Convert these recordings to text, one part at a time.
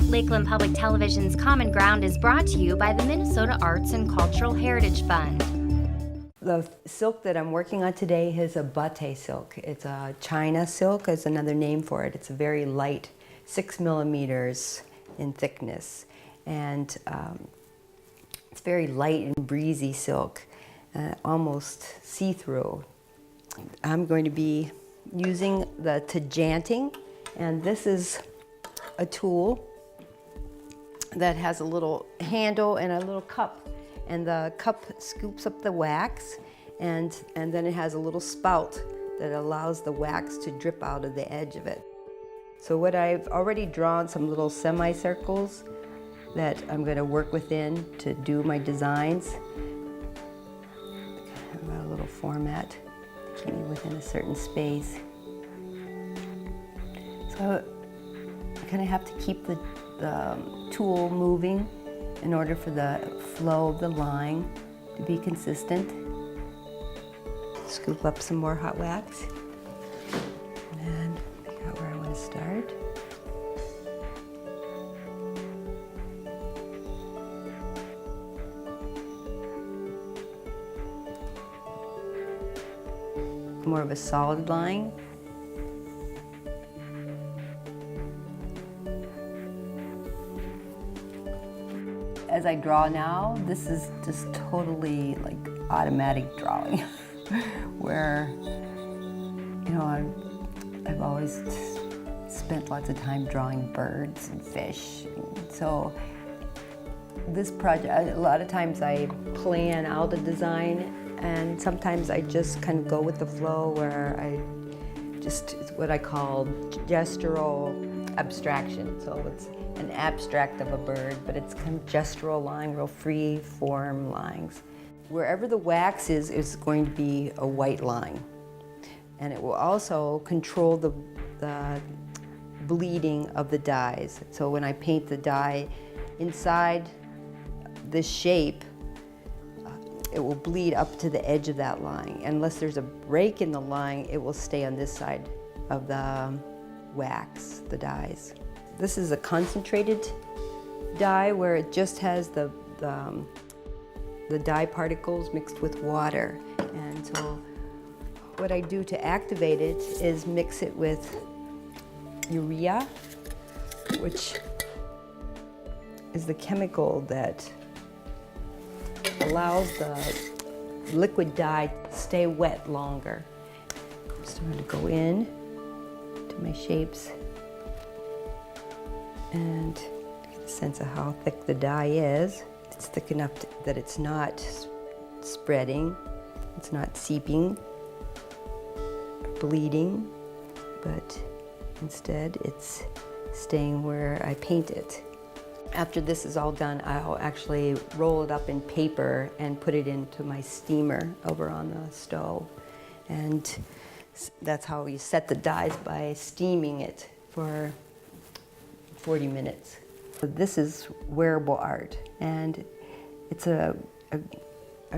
Lakeland Public Television's Common Ground is brought to you by the Minnesota Arts and Cultural Heritage Fund. The silk that I'm working on today is a bate silk. It's a China silk, is another name for it. It's a very light, 6 millimeters in thickness. And it's very light and breezy silk, almost see-through. I'm going to be using the tajanting, and this is a tool that has a little handle and a little cup, and the cup scoops up the wax, and then it has a little spout that allows the wax to drip out of the edge of it. So what I've already drawn some little semicircles that I'm going to work within to do my designs. I've got a little format to keep me within a certain space. So I kind of have to keep the tool moving in order for the flow of the line to be consistent. Scoop up some more hot wax and figure out where I want to start. More of a solid line. As I draw now, this is just totally like automatic drawing, where, you know, I've always spent lots of time drawing birds and fish. So this project, a lot of times I plan out a design, and sometimes I just kind of go with the flow, where it's what I call gestural abstraction. So it's an abstract of a bird, but it's kind of gestural line, real free form lines. Wherever the wax is going to be a white line. And it will also control the bleeding of the dyes. So when I paint the dye inside this shape, it will bleed up to the edge of that line. Unless there's a break in the line, it will stay on this side of the wax, the dyes. This is a concentrated dye where it just has the dye particles mixed with water. And so what I do to activate it is mix it with urea, which is the chemical that allows the liquid dye to stay wet longer. So I'm going to go in to my shapes and get a sense of how thick the dye is. It's thick enough that it's not spreading, it's not seeping, bleeding, but instead it's staying where I paint it. After this is all done, I'll actually roll it up in paper and put it into my steamer over on the stove. And that's how you set the dyes, by steaming it for 40 minutes. So this is wearable art, and it's a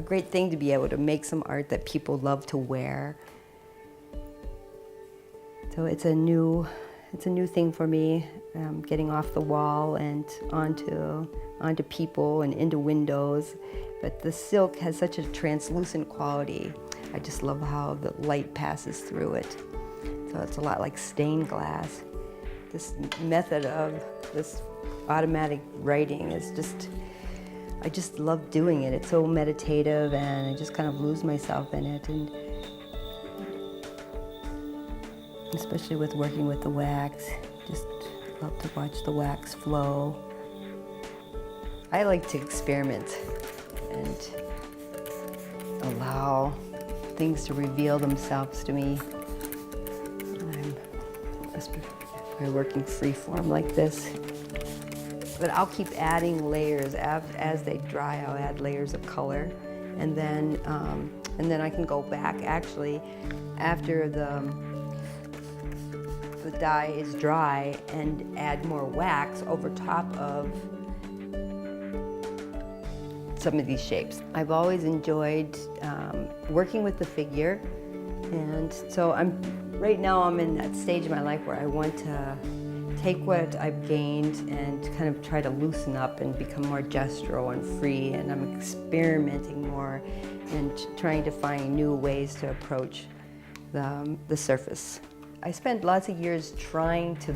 great thing to be able to make some art that people love to wear. So it's a new thing for me, getting off the wall and onto people and into windows. But the silk has such a translucent quality. I just love how the light passes through it. So it's a lot like stained glass. This method of this automatic writing is I just love doing it. It's so meditative, and I just kind of lose myself in it. And especially with working with the wax, just love to watch the wax flow. I like to experiment and allow things to reveal themselves to me. By working free form like this. But I'll keep adding layers as they dry. I'll add layers of color, and then I can go back actually after the dye is dry and add more wax over top of some of these shapes. I've always enjoyed working with the figure, and so right now I'm in that stage of my life where I want to take what I've gained and kind of try to loosen up and become more gestural and free, and I'm experimenting more and trying to find new ways to approach the surface. I spent lots of years trying to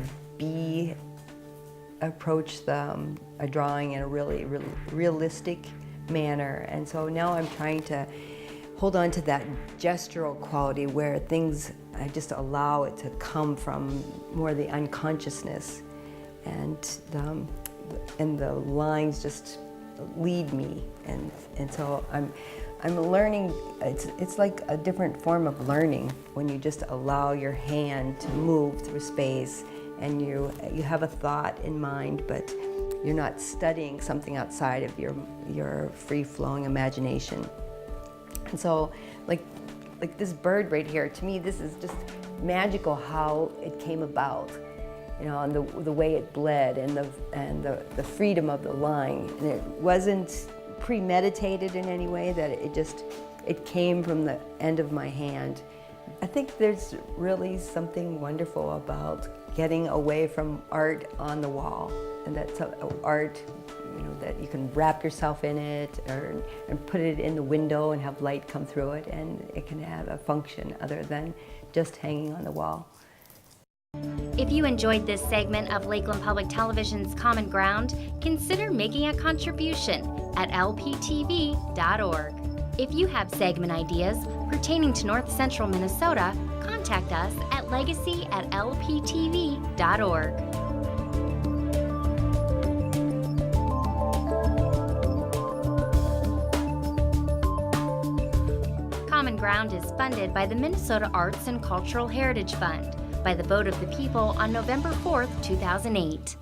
approach a drawing in a really realistic manner, and so now I'm trying to hold on to that gestural quality where things, I just allow it to come from more the unconsciousness, and the lines just lead me, and so I'm learning. It's like a different form of learning when you just allow your hand to move through space, and you have a thought in mind, but you're not studying something outside of your free-flowing imagination. And so, like this bird right here, to me, this is just magical how it came about, you know, and the way it bled, and the freedom of the line. And it wasn't premeditated in any way, that it came from the end of my hand. I think there's really something wonderful about getting away from art on the wall, and that's art, you know, that you can wrap yourself in it and put it in the window and have light come through it, and it can have a function other than just hanging on the wall. If you enjoyed this segment of Lakeland Public Television's Common Ground, consider making a contribution at lptv.org. If you have segment ideas pertaining to North Central Minnesota, contact us at legacy@lptv.org. Common Ground is funded by the Minnesota Arts and Cultural Heritage Fund by the vote of the people on November 4th, 2008.